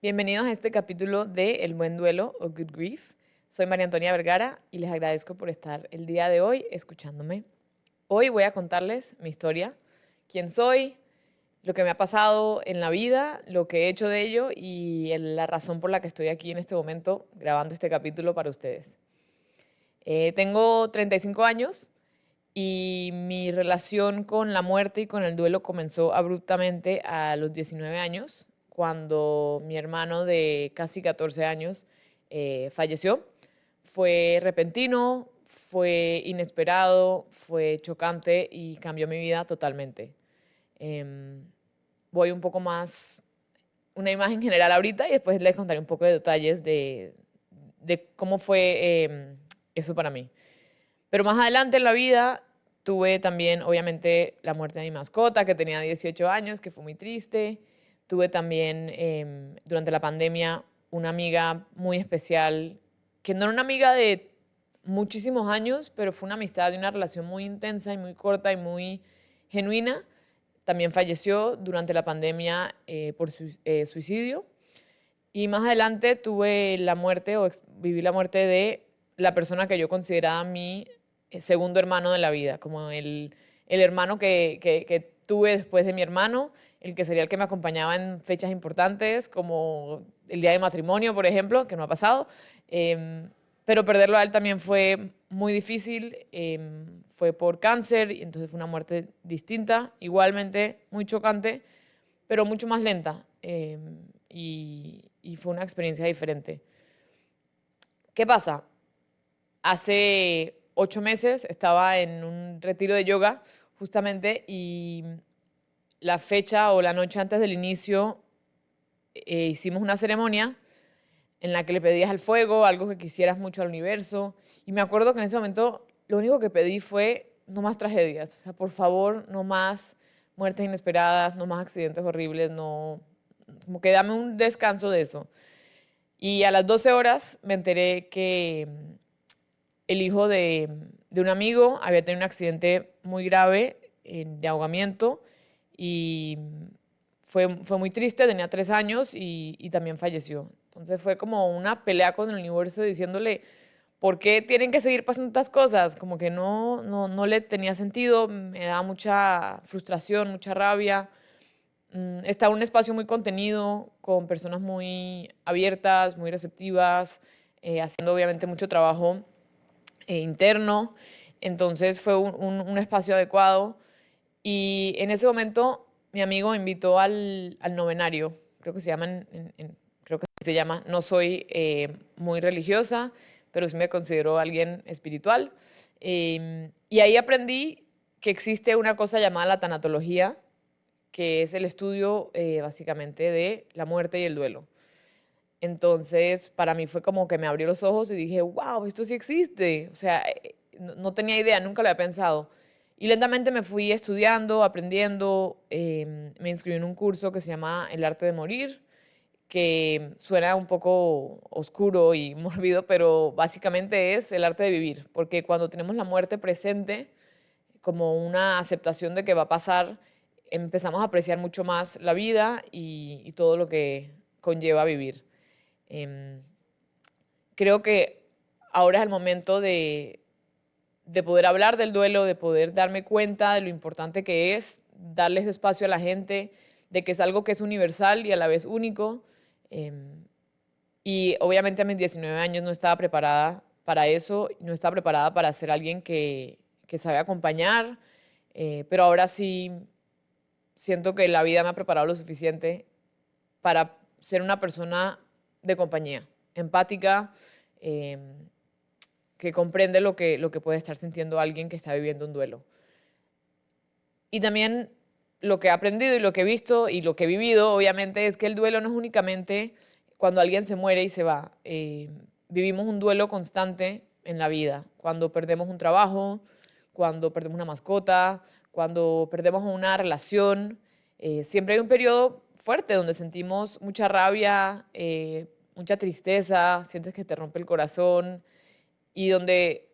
Bienvenidos a este capítulo de El Buen Duelo o Good Grief. Soy María Antonia Vergara y les agradezco por estar el día de hoy escuchándome. Hoy voy a contarles mi historia, quién soy, lo que me ha pasado en la vida, lo que he hecho de ello y la razón por la que estoy aquí en este momento grabando este capítulo para ustedes. Tengo 35 años y mi relación con la muerte y con el duelo comenzó abruptamente a los 19 años, cuando mi hermano de casi 14 años falleció. Fue repentino, fue inesperado, fue chocante y cambió mi vida totalmente. Em, Voy un poco más, una imagen general ahorita y después les contaré un poco de detalles de cómo fue eso para mí. Pero más adelante en la vida tuve también, obviamente, la muerte de mi mascota, que tenía 18 años, que fue muy triste. Tuve también, durante la pandemia, una amiga muy especial, que no era una amiga de muchísimos años, pero fue una amistad y una relación muy intensa y muy corta y muy genuina. También falleció durante la pandemia por suicidio. Y más adelante tuve la muerte viví la muerte de la persona que yo consideraba mi segundo hermano de la vida, como el hermano que tuve después de mi hermano, el que sería el que me acompañaba en fechas importantes, como el día de matrimonio, por ejemplo, que no ha pasado. Pero perderlo a él también fue muy difícil, fue por cáncer, y entonces fue una muerte distinta, igualmente muy chocante, pero mucho más lenta. Y fue una experiencia diferente. ¿Qué pasa? Hace 8 meses estaba en un retiro de yoga, justamente, y la fecha o la noche antes del inicio hicimos una ceremonia en la que le pedías al fuego algo que quisieras mucho al universo. Y me acuerdo que en ese momento lo único que pedí fue no más tragedias. O sea, por favor, no más muertes inesperadas, no más accidentes horribles, no, como que dame un descanso de eso. Y a las 12 horas me enteré que el hijo de un amigo había tenido un accidente muy grave de ahogamiento y fue muy triste, tenía 3 años y también falleció. Entonces fue como una pelea con el universo diciéndole, ¿por qué tienen que seguir pasando estas cosas? Como que no le tenía sentido, me daba mucha frustración, mucha rabia. Está un espacio muy contenido, con personas muy abiertas, muy receptivas, haciendo obviamente mucho trabajo interno. Entonces fue un espacio adecuado. Y en ese momento mi amigo me invitó al novenario, creo que se llama, creo que se llama, no soy muy religiosa, pero sí me considero alguien espiritual. Y ahí aprendí que existe una cosa llamada la tanatología, que es el estudio básicamente de la muerte y el duelo. Entonces, para mí fue como que me abrió los ojos y dije, wow, esto sí existe. O sea, no tenía idea, nunca lo había pensado. Y lentamente me fui estudiando, aprendiendo. Me inscribí en un curso que se llama El arte de morir, que suena un poco oscuro y mórbido, pero básicamente es el arte de vivir. Porque cuando tenemos la muerte presente, como una aceptación de que va a pasar, empezamos a apreciar mucho más la vida y todo lo que conlleva vivir. Em, Creo que ahora es el momento de poder hablar del duelo, de poder darme cuenta de lo importante que es, darles espacio a la gente, de que es algo que es universal y a la vez único. Em, y obviamente a mis 19 años no estaba preparada para eso, no estaba preparada para ser alguien que sabe acompañar, pero ahora sí siento que la vida me ha preparado lo suficiente para ser una persona de compañía, empática, eh, que comprende lo que puede estar sintiendo alguien que está viviendo un duelo. Y también lo que he aprendido y lo que he visto y lo que he vivido, obviamente, es que el duelo no es únicamente cuando alguien se muere y se va. Vivimos un duelo constante en la vida, cuando perdemos un trabajo, cuando perdemos una mascota, cuando perdemos una relación. Siempre hay un periodo fuerte donde sentimos mucha rabia, mucha tristeza, sientes que te rompe el corazón y donde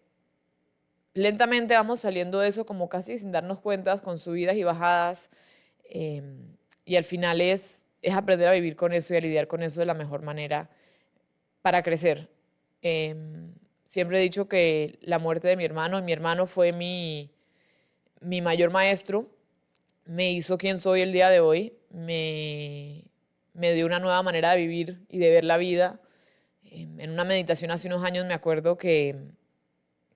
lentamente vamos saliendo de eso como casi sin darnos cuenta, con subidas y bajadas. Y al final es es aprender a vivir con eso y a lidiar con eso de la mejor manera para crecer. Siempre he dicho que la muerte de mi hermano fue mi mayor maestro, me hizo quien soy el día de hoy, me dio una nueva manera de vivir y de ver la vida. En una meditación hace unos años me acuerdo que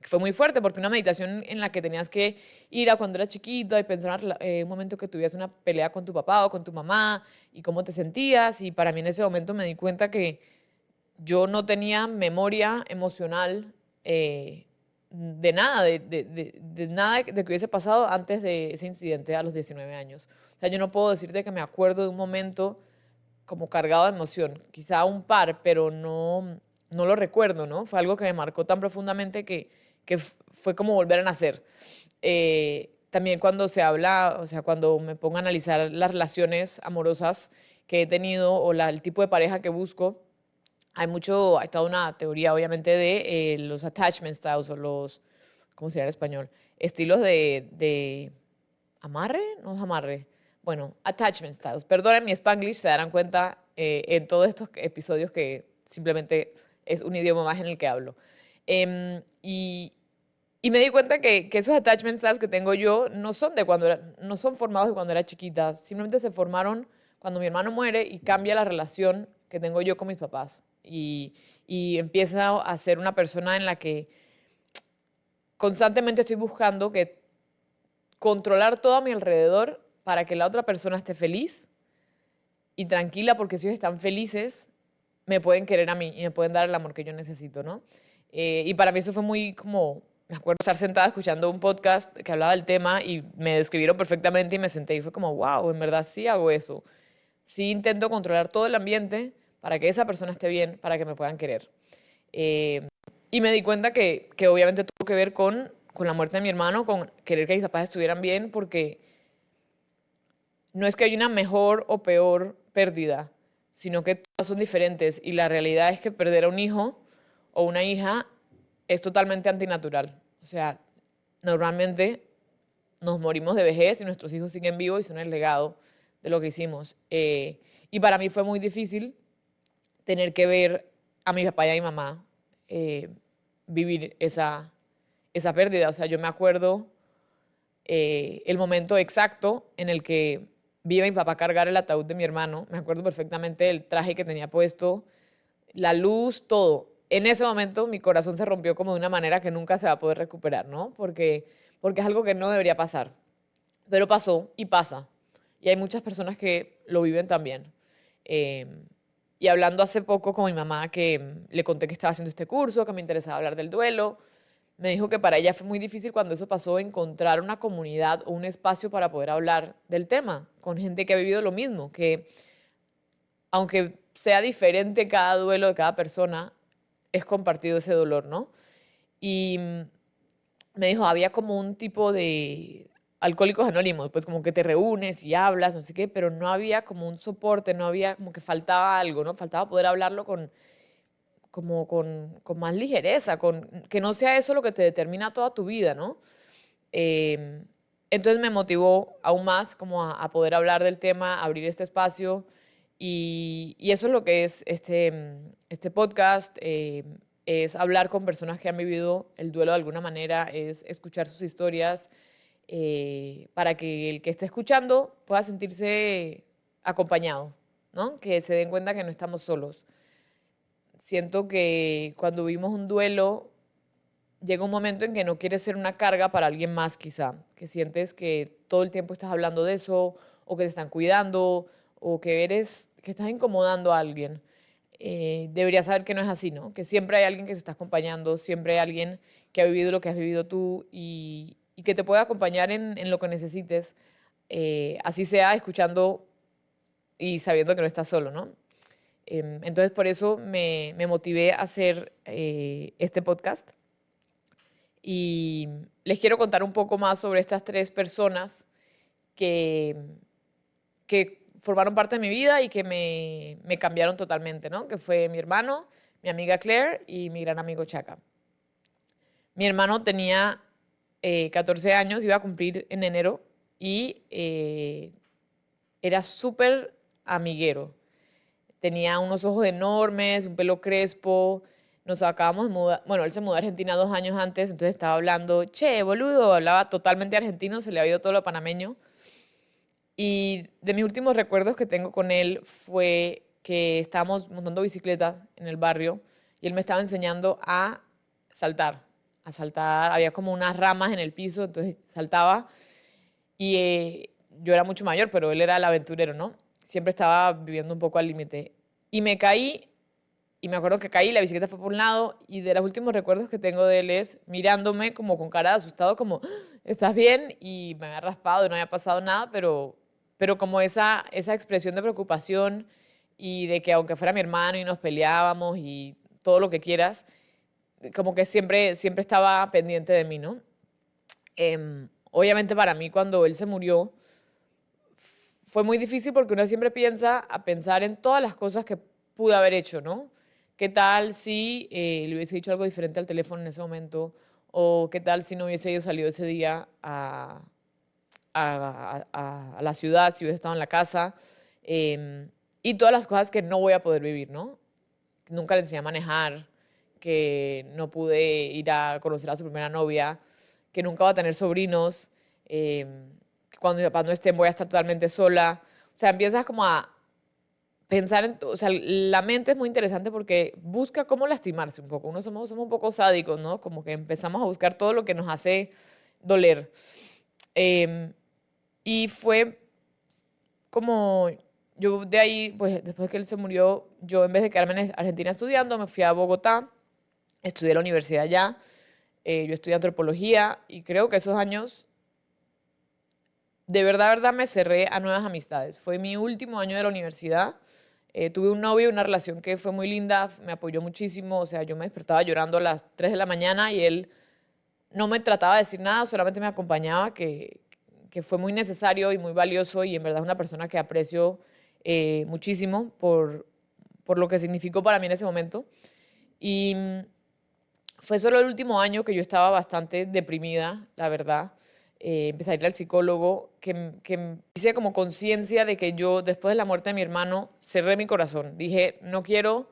fue muy fuerte, porque una meditación en la que tenías que ir a cuando eras chiquita y pensar un momento que tuvieras una pelea con tu papá o con tu mamá y cómo te sentías. Y para mí en ese momento me di cuenta que yo no tenía memoria emocional de nada, de nada de que hubiese pasado antes de ese incidente a los 19 años. O sea, yo no puedo decirte que me acuerdo de un momento como cargado de emoción, quizá un par, pero no lo recuerdo, ¿no? Fue algo que me marcó tan profundamente que fue como volver a nacer. También cuando se habla, o sea, cuando me pongo a analizar las relaciones amorosas que he tenido o el tipo de pareja que busco, hay toda una teoría, obviamente, de los attachment styles o los, ¿cómo se llama en español? Estilos de amarre, no es amarre. Bueno, attachment styles. Perdonen mi Spanglish, se darán cuenta en todos estos episodios que simplemente es un idioma más en el que hablo. Y me di cuenta que esos attachment styles que tengo yo no son no son formados de cuando era chiquita, simplemente se formaron cuando mi hermano muere y cambia la relación que tengo yo con mis papás. Y empieza a ser una persona en la que constantemente estoy buscando controlar todo a mi alrededor para que la otra persona esté feliz y tranquila, porque si ellos están felices, me pueden querer a mí y me pueden dar el amor que yo necesito, ¿no? Y para mí eso fue muy como, me acuerdo estar sentada escuchando un podcast que hablaba del tema y me describieron perfectamente y me senté y fue como, wow, en verdad sí hago eso. Sí intento controlar todo el ambiente para que esa persona esté bien, para que me puedan querer. Eh, y me di cuenta que obviamente tuvo que ver con la muerte de mi hermano, con querer que mis papás estuvieran bien, porque no es que haya una mejor o peor pérdida, sino que todas son diferentes. Y la realidad es que perder a un hijo o una hija es totalmente antinatural. O sea, normalmente nos morimos de vejez y nuestros hijos siguen vivos y son el legado de lo que hicimos. Y para mí fue muy difícil tener que ver a mi papá y a mi mamá eh, vivir esa pérdida. O sea, yo me acuerdo el momento exacto en el que vi a mi papá cargar el ataúd de mi hermano. Me acuerdo perfectamente del traje que tenía puesto, la luz, todo. En ese momento mi corazón se rompió como de una manera que nunca se va a poder recuperar, ¿no? Porque es algo que no debería pasar. Pero pasó y pasa. Y hay muchas personas que lo viven también. Eh, y hablando hace poco con mi mamá, que le conté que estaba haciendo este curso, que me interesaba hablar del duelo, me dijo que para ella fue muy difícil cuando eso pasó encontrar una comunidad o un espacio para poder hablar del tema con gente que ha vivido lo mismo, que aunque sea diferente cada duelo de cada persona, es compartido ese dolor, ¿no? Y me dijo, había como un tipo de alcohólicos anónimos, pues como que te reúnes y hablas, no sé qué, pero no había como un soporte, no había como que faltaba algo, ¿no? Faltaba poder hablarlo con más ligereza, que no sea eso lo que te determina toda tu vida, ¿no? Eh, entonces me motivó aún más como a poder hablar del tema, abrir este espacio y eso es lo que es este podcast, es hablar con personas que han vivido el duelo de alguna manera, es escuchar sus historias para que el que esté escuchando pueda sentirse acompañado, ¿no? Que se den cuenta que no estamos solos. Siento que cuando vivimos un duelo, llega un momento en que no quieres ser una carga para alguien más, quizá, que sientes que todo el tiempo estás hablando de eso, o que te están cuidando, o que estás incomodando a alguien. Deberías saber que no es así, ¿no? Que siempre hay alguien que se está acompañando, siempre hay alguien que ha vivido lo que has vivido tú y que te puede acompañar en lo que necesites, así sea escuchando y sabiendo que no estás solo, ¿no? Entonces, por eso me motivé a hacer este podcast y les quiero contar un poco más sobre estas tres personas que, que formaron parte de mi vida y que me cambiaron totalmente, ¿no? Que fue mi hermano, mi amiga Claire y mi gran amigo Chaka. Mi hermano tenía 14 años, iba a cumplir en enero y era súper amiguero. Tenía unos ojos enormes, un pelo crespo. Nos acabamos de mudar. Bueno, él se mudó a Argentina 2 años antes, entonces estaba hablando, che, boludo, hablaba totalmente argentino, se le había ido todo lo panameño. Y de mis últimos recuerdos que tengo con él fue que estábamos montando bicicleta en el barrio y él me estaba enseñando a saltar. A saltar, había como unas ramas en el piso, entonces saltaba. Y yo era mucho mayor, pero él era el aventurero, ¿no? Siempre estaba viviendo un poco al límite. Y me caí, y me acuerdo que caí, la bicicleta fue por un lado, y de los últimos recuerdos que tengo de él es mirándome como con cara de asustado, como, "Ah, ¿estás bien?" Y me había raspado y no había pasado nada, pero como esa expresión de preocupación y de que aunque fuera mi hermano y nos peleábamos y todo lo que quieras, como que siempre estaba pendiente de mí, ¿no? Obviamente para mí cuando él se murió fue muy difícil porque uno siempre piensa a pensar en todas las cosas que pude haber hecho, ¿no? ¿Qué tal si le hubiese dicho algo diferente al teléfono en ese momento? ¿O qué tal si no hubiese ido salido ese día a la ciudad, si hubiese estado en la casa? Y todas las cosas que no voy a poder vivir, ¿no? Nunca le enseñé a manejar, que no pude ir a conocer a su primera novia, que nunca va a tener sobrinos, que cuando mis papás no estén voy a estar totalmente sola. O sea, empiezas como a pensar en, o sea, la mente es muy interesante porque busca cómo lastimarse un poco. Uno somos un poco sádicos, ¿no? Como que empezamos a buscar todo lo que nos hace doler. Em, y fue como yo de ahí, pues después que él se murió, yo en vez de quedarme en Argentina estudiando, me fui a Bogotá, estudié en la universidad allá, yo estudié antropología y creo que esos años de verdad me cerré a nuevas amistades. Fue mi último año de la universidad. Tuve un novio, una relación que fue muy linda, me apoyó muchísimo, o sea, yo me despertaba llorando a las 3 de la mañana y él no me trataba de decir nada, solamente me acompañaba, que fue muy necesario y muy valioso y en verdad es una persona que aprecio muchísimo por lo que significó para mí en ese momento. Y fue solo el último año que yo estaba bastante deprimida, la verdad. Empecé a ir al psicólogo, que hice como conciencia de que yo, después de la muerte de mi hermano, cerré mi corazón. Dije, no quiero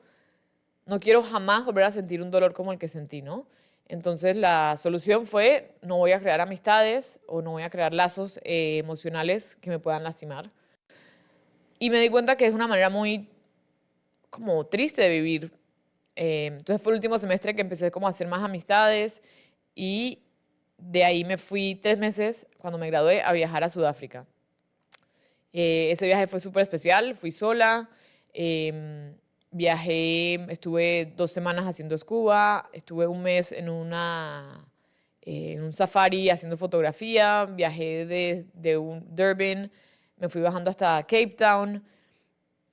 jamás volver a sentir un dolor como el que sentí, ¿no? Entonces la solución fue, no voy a crear amistades o no voy a crear lazos emocionales que me puedan lastimar. Y me di cuenta que es una manera muy como triste de vivir. Entonces fue el último semestre que empecé como a hacer más amistades y de ahí me fui 3 meses, cuando me gradué, a viajar a Sudáfrica. Ese viaje fue súper especial, fui sola, viajé, estuve 2 semanas haciendo scuba, estuve un mes en un safari haciendo fotografía, viajé de Durban, me fui bajando hasta Cape Town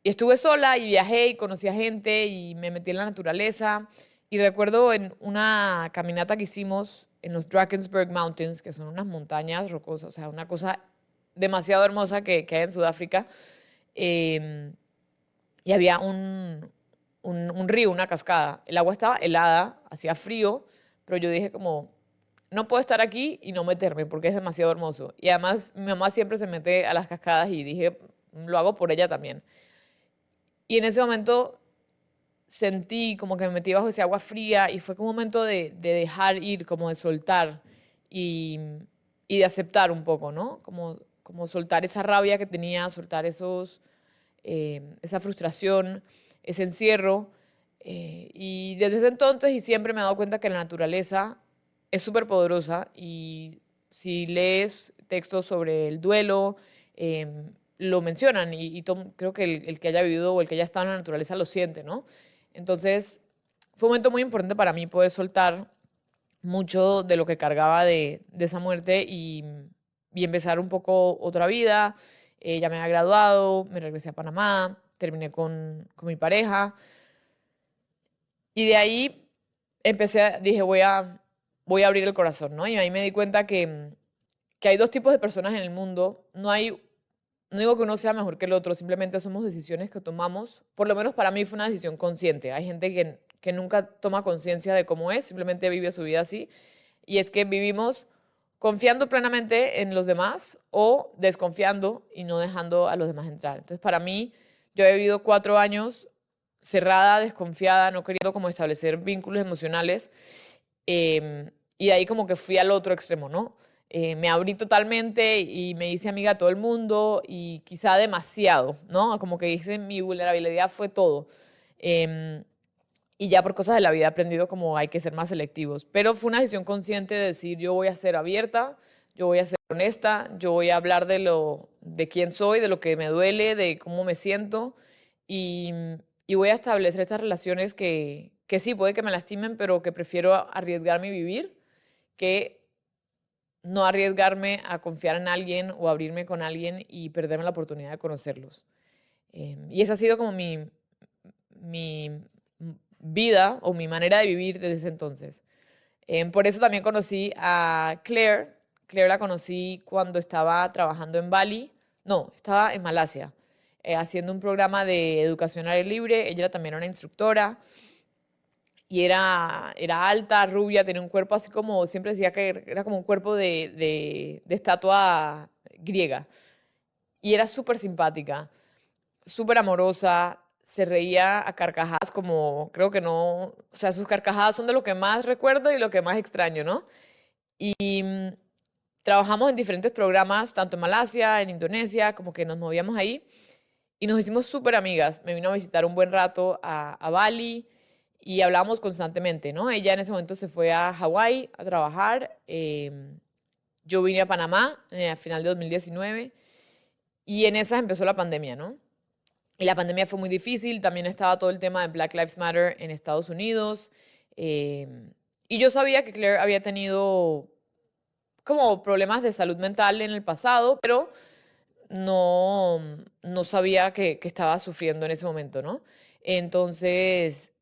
y estuve sola y viajé y conocí a gente y me metí en la naturaleza. Y recuerdo en una caminata que hicimos en los Drakensberg Mountains, que son unas montañas rocosas, o sea, una cosa demasiado hermosa que hay en Sudáfrica. em, y había un río, una cascada. El agua estaba helada, hacía frío, pero yo dije como, no puedo estar aquí y no meterme porque es demasiado hermoso. Y además mi mamá siempre se mete a las cascadas y dije, lo hago por ella también. Y en ese momento sentí como que me metí bajo ese agua fría y fue como un momento de dejar ir, como de soltar y, y de aceptar un poco, ¿no? Como soltar esa rabia que tenía, soltar esa frustración, ese encierro. Y desde ese entonces y siempre me he dado cuenta que la naturaleza es súper poderosa y si lees textos sobre el duelo, lo mencionan y creo que el que haya vivido o el que haya estado en la naturaleza lo siente, ¿no? Entonces, fue un momento muy importante para mí poder soltar mucho de lo que cargaba de esa muerte y empezar un poco otra vida. Ya me había graduado, me regresé a Panamá, terminé con mi pareja y de ahí dije, voy a abrir el corazón, ¿no? Y ahí me di cuenta que hay dos tipos de personas en el mundo. No digo que uno sea mejor que el otro, simplemente somos decisiones que tomamos. Por lo menos para mí fue una decisión consciente. Hay gente que nunca toma conciencia de cómo es, simplemente vive su vida así. Y es que vivimos confiando plenamente en los demás o desconfiando y no dejando a los demás entrar. Entonces, para mí, yo he vivido 4 años cerrada, desconfiada, no queriendo como establecer vínculos emocionales. Y de ahí como que fui al otro extremo, ¿no? Me abrí totalmente y me hice amiga de todo el mundo y quizá demasiado, ¿no? Como que dice, mi vulnerabilidad fue todo. Em, y ya por cosas de la vida he aprendido como hay que ser más selectivos. Pero fue una decisión consciente de decir, yo voy a ser abierta, yo voy a ser honesta, yo voy a hablar de quién soy, de lo que me duele, de cómo me siento y, y voy a establecer estas relaciones que sí, puede que me lastimen, pero que prefiero arriesgarme y vivir que no arriesgarme a confiar en alguien o abrirme con alguien y perderme la oportunidad de conocerlos. Y esa ha sido como mi vida o mi manera de vivir desde ese entonces. Por eso también conocí a Claire. Claire la conocí cuando estaba trabajando en Bali. No, estaba en Malasia, haciendo un programa de educación al aire libre. Ella también era una instructora y era alta, rubia, tenía un cuerpo así como, siempre decía que era como un cuerpo de estatua griega. Y era súper simpática, súper amorosa, se reía a carcajadas como, creo que no, o sea, sus carcajadas son de lo que más recuerdo y lo que más extraño, ¿no? Y trabajamos en diferentes programas, tanto en Malasia, en Indonesia, como que nos movíamos ahí y nos hicimos súper amigas. Me vino a visitar un buen rato a Bali y hablábamos constantemente, ¿no? Ella en ese momento se fue a Hawái a trabajar. Yo vine a Panamá a final de 2019 y en esas empezó la pandemia, ¿no? Y la pandemia fue muy difícil, también estaba todo el tema de Black Lives Matter en Estados Unidos. Y yo sabía que Claire había tenido como problemas de salud mental en el pasado, pero no, no sabía que estaba sufriendo en ese momento, ¿no? Entonces,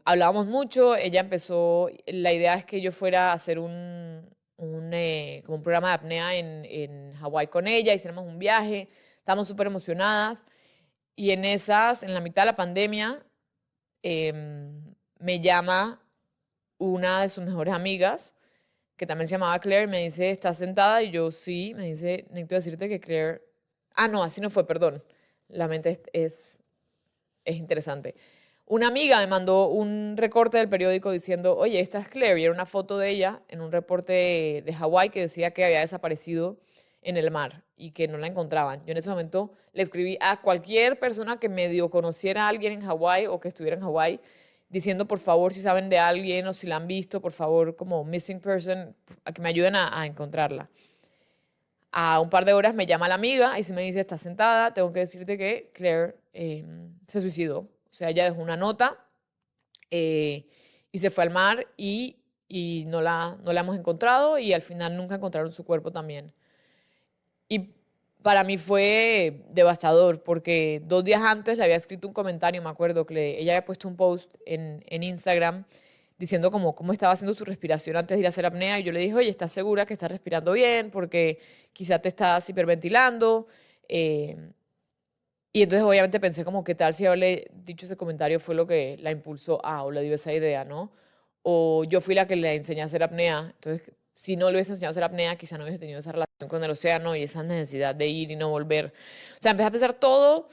hablábamos mucho, ella empezó, la idea es que yo fuera a hacer como un programa de apnea en Hawái con ella, hiciéramos un viaje, estábamos súper emocionadas. Y en la mitad de la pandemia, me llama una de sus mejores amigas, que también se llamaba Claire, y me dice, ¿estás sentada? Y yo, sí, me dice, necesito decirte que Claire... Ah, no, así no fue, perdón. La mente es interesante. Una amiga me mandó un recorte del periódico diciendo, oye, esta es Claire, y era una foto de ella en un reporte de Hawái que decía que había desaparecido en el mar y que no la encontraban. Yo en ese momento le escribí a cualquier persona que medio conociera a alguien en Hawái o que estuviera en Hawái, diciendo por favor si saben de alguien o si la han visto, por favor, como missing person, a que me ayuden a encontrarla. A un par de horas me llama la amiga y se me dice, estás sentada, tengo que decirte que Claire se suicidó. O sea, ella dejó una nota eh, y se fue al mar y no la hemos encontrado y al final nunca encontraron su cuerpo también. Y para mí fue devastador porque 2 días antes le había escrito un comentario, me acuerdo que ella había puesto un post en Instagram diciendo como cómo estaba haciendo su respiración antes de ir a hacer apnea y yo le dije, oye, ¿estás segura que estás respirando bien? Porque quizá te estás hiperventilando. Eh, y entonces obviamente pensé como, ¿qué tal si haberle dicho ese comentario fue lo que la impulsó a o le dio esa idea, ¿no? O yo fui la que le enseñé a hacer apnea, entonces si no le hubiese enseñado a hacer apnea, quizá no hubiese tenido esa relación con el océano y esa necesidad de ir y no volver. O sea, empecé a pensar todo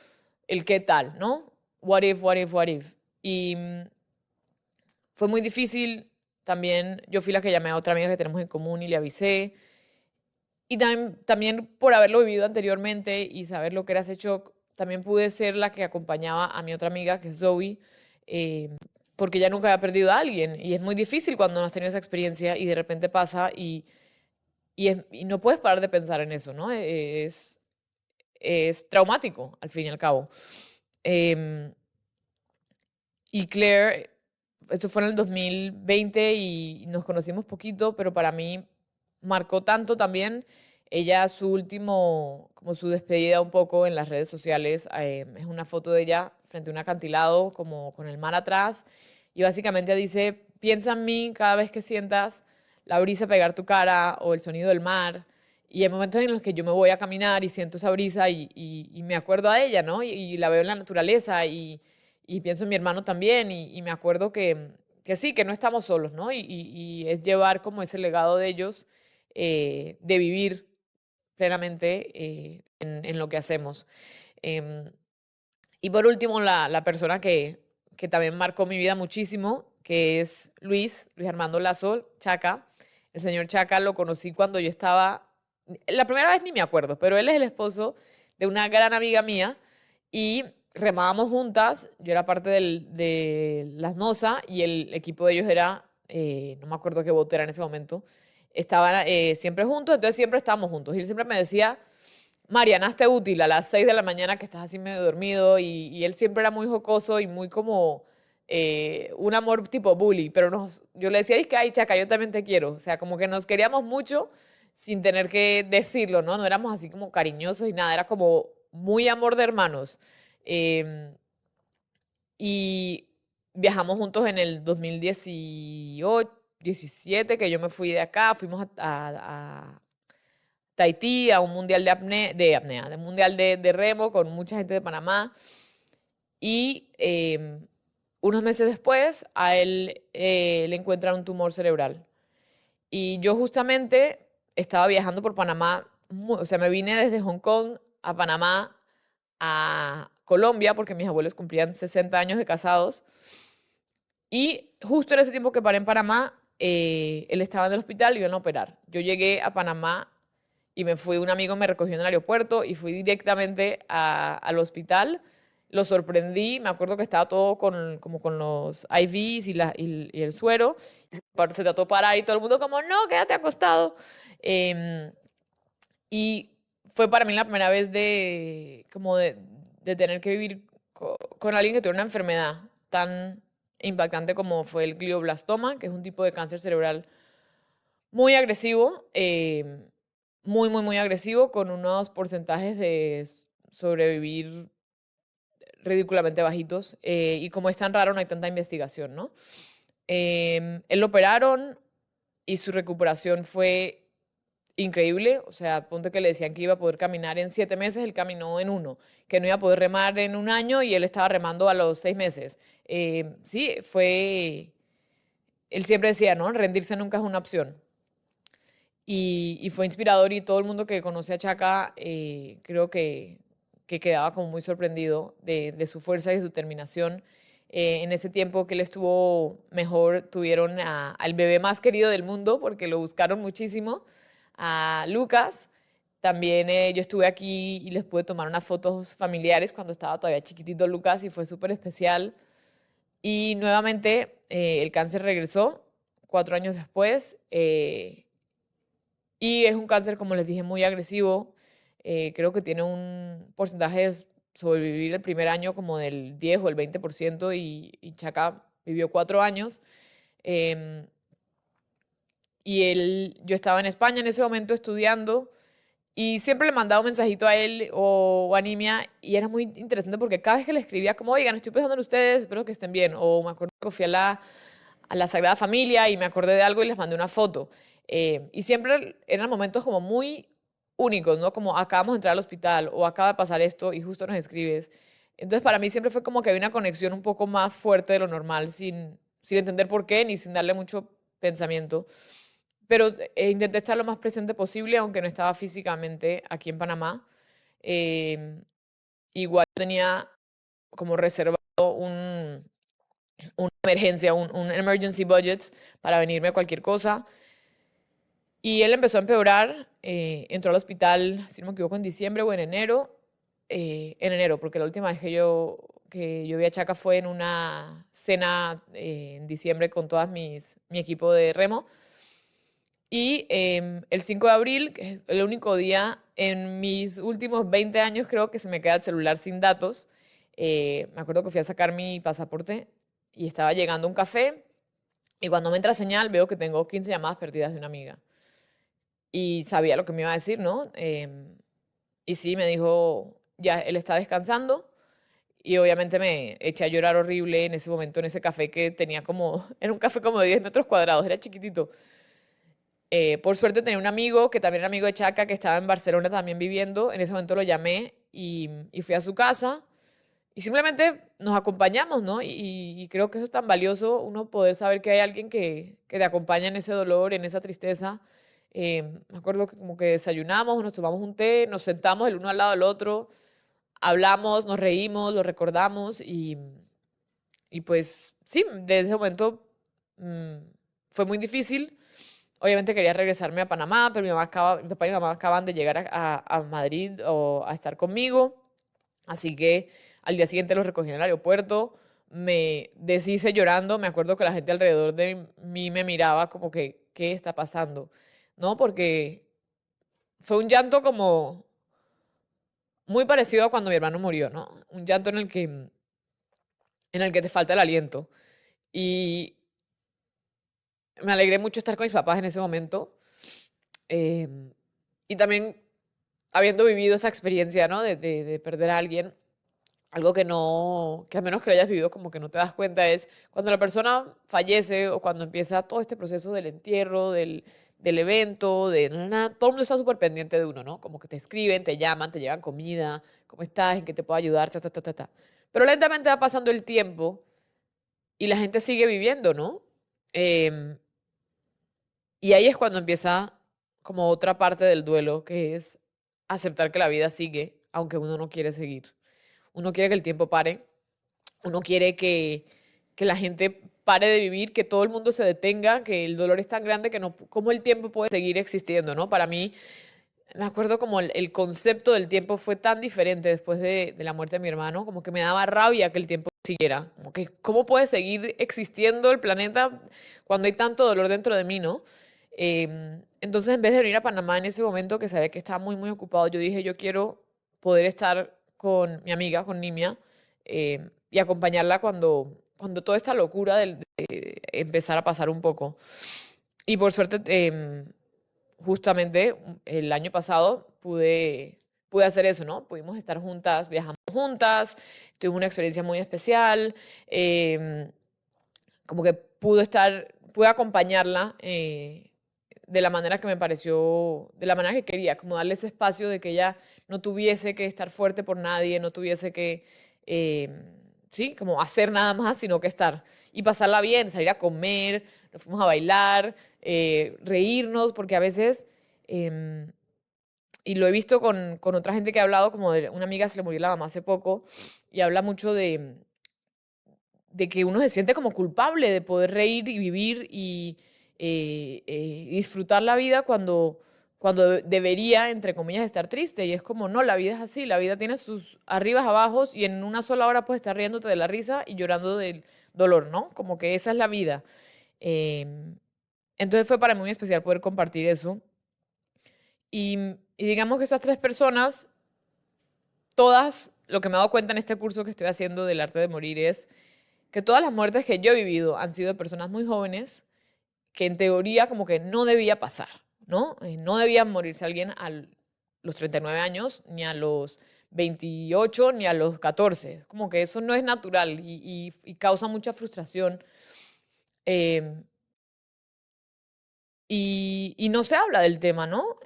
el qué tal, ¿no? What if, what if, what if. Y fue muy difícil. También yo fui la que llamé a otra amiga que tenemos en común y le avisé. Y también por haberlo vivido anteriormente y saber lo que era ese shock, también pude ser la que acompañaba a mi otra amiga, que es Zoe, eh, porque ella nunca había perdido a alguien. Y es muy difícil cuando no has tenido esa experiencia y de repente pasa y no puedes parar de pensar en eso, ¿no? Es traumático, al fin y al cabo. Em, y Claire, esto fue en el 2020 y nos conocimos poquito, pero para mí marcó tanto también. Ella, como su despedida un poco en las redes sociales, es una foto de ella frente a un acantilado, como con el mar atrás, y básicamente dice, piensa en mí cada vez que sientas la brisa pegar tu cara o el sonido del mar. Y hay momentos en los que yo me voy a caminar y siento esa brisa y me acuerdo a ella, ¿no? Y la veo en la naturaleza y pienso en mi hermano también y me acuerdo que sí, que no estamos solos, ¿no? Y es llevar como ese legado de ellos, de vivir plenamente en lo que hacemos. Em, Y por último, la persona que también marcó mi vida muchísimo, que es Luis Armando Lazo, Chaca. El señor Chaca lo conocí cuando yo estaba, la primera vez ni me acuerdo, pero él es el esposo de una gran amiga mía y remábamos juntas. Yo era parte de las NOSA y el equipo de ellos era, no me acuerdo qué bote era en ese momento, estaban siempre juntos, entonces siempre estábamos juntos. Y él siempre me decía, Mariana, hazte útil a las 6 de la mañana que estás así medio dormido y él siempre era muy jocoso y muy como un amor tipo bully, pero yo le decía, es que, ay, Chaca, yo también te quiero. O sea, como que nos queríamos mucho sin tener que decirlo, ¿no? No éramos así como cariñosos y nada, era como muy amor de hermanos. Em, y viajamos juntos en el 2018, 17, que yo me fui de acá, fuimos a Tahití, a un mundial de mundial de remo con mucha gente de Panamá. Y unos meses después a él le encuentran un tumor cerebral. Y yo justamente estaba viajando por Panamá, o sea, me vine desde Hong Kong a Panamá, a Colombia, porque mis abuelos cumplían 60 años de casados. Y justo en ese tiempo que paré en Panamá, él estaba en el hospital y iban a operar. Yo llegué a Panamá y me fui, un amigo me recogió en el aeropuerto y fui directamente al hospital. Lo sorprendí, me acuerdo que estaba todo como con los IVs y el suero. Se trató de parar y todo el mundo como, no, quédate acostado. Em, y fue para mí la primera vez como de tener que vivir con alguien que tiene una enfermedad tan impactante como fue el glioblastoma, que es un tipo de cáncer cerebral muy agresivo, muy agresivo, con unos porcentajes de sobrevivir ridículamente bajitos. Y como es tan raro, no hay tanta investigación, ¿no? Él lo operaron y su recuperación fue increíble. O sea, ponte que le decían que iba a poder caminar en 7 meses, él caminó en uno, que no iba a poder remar en un año y él estaba remando a los 6 meses. Sí, él siempre decía, ¿no? Rendirse nunca es una opción. Y fue inspirador y todo el mundo que conoce a Chaka creo que quedaba como muy sorprendido de su fuerza y de su determinación. En ese tiempo que él estuvo mejor, tuvieron al bebé más querido del mundo porque lo buscaron muchísimo, a Lucas. También yo estuve aquí y les pude tomar unas fotos familiares cuando estaba todavía chiquitito Lucas y fue súper especial. Y nuevamente el cáncer regresó 4 años después. Y es un cáncer, como les dije, muy agresivo. Creo que tiene un porcentaje de sobrevivir el primer año como del 10 o el 20% y Chaka vivió 4 años. Em, yo estaba en España en ese momento estudiando y siempre le mandaba un mensajito a él o a Nimia y era muy interesante porque cada vez que le escribía como, oigan, estoy pensando en ustedes, espero que estén bien. O me acuerdo que fui a la Sagrada Familia y me acordé de algo y les mandé una foto. Y siempre eran momentos como muy únicos, ¿no? Como acabamos de entrar al hospital o acaba de pasar esto y justo nos escribes. Entonces para mí siempre fue como que había una conexión un poco más fuerte de lo normal, sin entender por qué ni sin darle mucho pensamiento. Pero intenté estar lo más presente posible, aunque no estaba físicamente aquí en Panamá. Igual tenía como reservado una emergencia, un emergency budget para venirme a cualquier cosa. Y él empezó a empeorar, entró al hospital, si no me equivoco, en diciembre o en enero, porque la última vez que yo vi a Chaca fue en una cena en diciembre con mi equipo de remo. Y el 5 de abril, que es el único día en mis últimos 20 años, creo que se me queda el celular sin datos. Me acuerdo que fui a sacar mi pasaporte y estaba llegando a un café y cuando me entra señal veo que tengo 15 llamadas perdidas de una amiga. Y sabía lo que me iba a decir, ¿no? Y sí, me dijo, ya, él está descansando. Y obviamente me eché a llorar horrible en ese momento en ese café que tenía como, era un café como de 10 metros cuadrados, era chiquitito. Por suerte tenía un amigo que también era amigo de Chaca, que estaba en Barcelona también viviendo. En ese momento lo llamé y fui a su casa y simplemente nos acompañamos, ¿no? Y creo que eso es tan valioso, uno poder saber que hay alguien que te acompaña en ese dolor, en esa tristeza. Me acuerdo que como que desayunamos, nos tomamos un té, nos sentamos el uno al lado del otro hablamos, nos reímos, lo recordamos y pues sí, desde ese momento mm, fue muy difícil. Obviamente quería regresarme a Panamá, pero mi papá y mi mamá acaban de llegar a Madrid o a estar conmigo. Así que al día siguiente los recogí en el aeropuerto, me deshice llorando, me acuerdo que la gente alrededor de mí me miraba como que, ¿qué está pasando? ¿No? Porque fue un llanto como muy parecido a cuando mi hermano murió, ¿no? Un llanto en el que te falta el aliento. Y me alegré mucho estar con mis papás en ese momento. em, y también habiendo vivido esa experiencia, ¿no? De perder a alguien, algo que no, que al menos que lo hayas vivido como que no te das cuenta es cuando la persona fallece o cuando empieza todo este proceso del entierro, del evento, todo el mundo está súper pendiente de uno, ¿no? Como que te escriben, te llaman, te llevan comida, ¿cómo estás? ¿En qué te puedo ayudar? Ta, ta, ta, ta, ta. Pero lentamente va pasando el tiempo y la gente sigue viviendo, ¿no? Em, y ahí es cuando empieza como otra parte del duelo, que es aceptar que la vida sigue, aunque uno no quiere seguir. Uno quiere que el tiempo pare, uno quiere que la gente pare de vivir, que todo el mundo se detenga, que el dolor es tan grande que no, cómo el tiempo puede seguir existiendo, ¿no? Para mí, me acuerdo como el concepto del tiempo fue tan diferente después de la muerte de mi hermano, como que me daba rabia que el tiempo siguiera, como que cómo puede seguir existiendo el planeta cuando hay tanto dolor dentro de mí, ¿no? Entonces, en vez de venir a Panamá en ese momento, que sabía que estaba muy, muy ocupado, yo dije, yo quiero poder estar con mi amiga, con Nimia, y acompañarla cuando toda esta locura de empezar a pasar un poco. Y por suerte, justamente el año pasado pude hacer eso, ¿no? Pudimos estar juntas, viajamos juntas, tuvimos una experiencia muy especial, em, como que pude acompañarla de la manera que me pareció, de la manera que quería, como darle ese espacio de que ella no tuviese que estar fuerte por nadie, no tuviese que, sí, como hacer nada más, sino que estar y pasarla bien, salir a comer, nos fuimos a bailar, reírnos, porque a veces, em, y lo he visto con otra gente que ha hablado, como de una amiga se le murió la mamá hace poco, y habla mucho de que uno se siente como culpable de poder reír y vivir y disfrutar la vida cuando debería, entre comillas, estar triste. Y es como, no, la vida es así, la vida tiene sus arribas, abajos y en una sola hora puedes estar riéndote de la risa y llorando del dolor, ¿no? Como que esa es la vida. Em, entonces fue para mí muy especial poder compartir eso. Y digamos que esas tres personas, todas, lo que me he dado cuenta en este curso que estoy haciendo del arte de morir es que todas las muertes que yo he vivido han sido de personas muy jóvenes que en teoría como que no debía pasar, ¿no? No debía morirse alguien a los 39 años, ni a los 28, ni a los 14. Como que eso no es natural y causa mucha frustración. eh, y no se habla del tema, ¿no?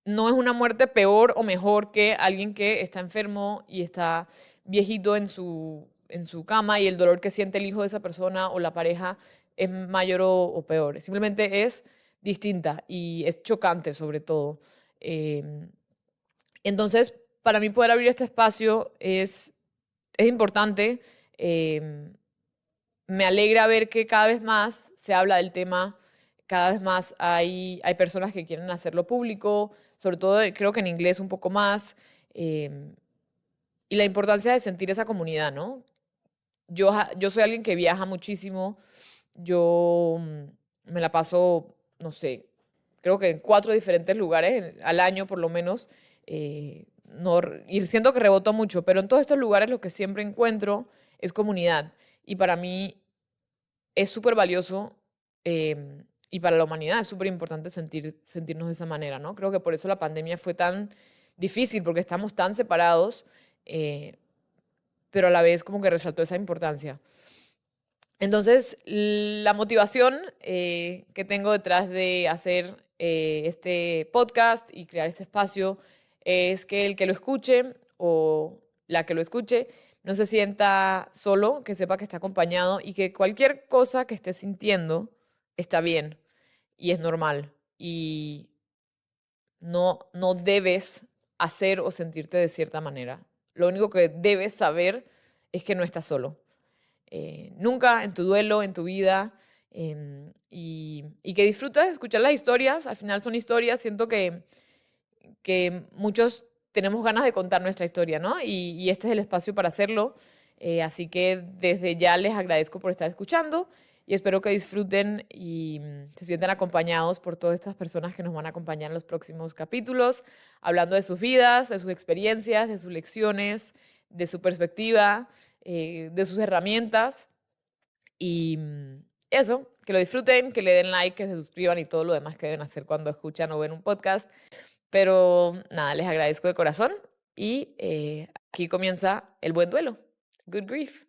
No es una muerte peor o mejor que alguien que está enfermo y está viejito en su cama y el dolor que siente el hijo de esa persona o la pareja es mayor o peor. Simplemente es distinta y es chocante sobre todo. Em, entonces, para mí poder abrir este espacio es importante. em, Me alegra ver que cada vez más se habla del tema, cada vez más hay personas que quieren hacerlo público, sobre todo creo que en inglés un poco más, em, y la importancia de sentir esa comunidad, ¿no? Yo soy alguien que viaja muchísimo, yo me la paso, no sé, creo que en 4 diferentes lugares al año por lo menos, no, y siento que reboto mucho, pero en todos estos lugares lo que siempre encuentro es comunidad. Y para mí es súper valioso y para la humanidad es súper importante sentirnos de esa manera, ¿no? Creo que por eso la pandemia fue tan difícil, porque estamos tan separados, eh, pero a la vez como que resaltó esa importancia. Entonces, la motivación que tengo detrás de hacer este podcast y crear este espacio es que el que lo escuche o la que lo escuche no se sienta solo, que sepa que está acompañado y que cualquier cosa que esté sintiendo está bien y es normal. Y no debes hacer o sentirte de cierta manera. Lo único que debes saber es que no estás solo. Nunca en tu duelo, en tu vida, y que disfrutas de escuchar las historias. Al final son historias, siento que muchos tenemos ganas de contar nuestra historia, ¿no? Y este es el espacio para hacerlo. Así que desde ya les agradezco por estar escuchando y espero que disfruten y se sientan acompañados por todas estas personas que nos van a acompañar en los próximos capítulos, hablando de sus vidas, de sus experiencias, de sus lecciones, de su perspectiva, de sus herramientas. Y eso, que lo disfruten, que le den like, que se suscriban y todo lo demás que deben hacer cuando escuchan o ven un podcast. Pero nada, les agradezco de corazón y aquí comienza el buen duelo. Good grief.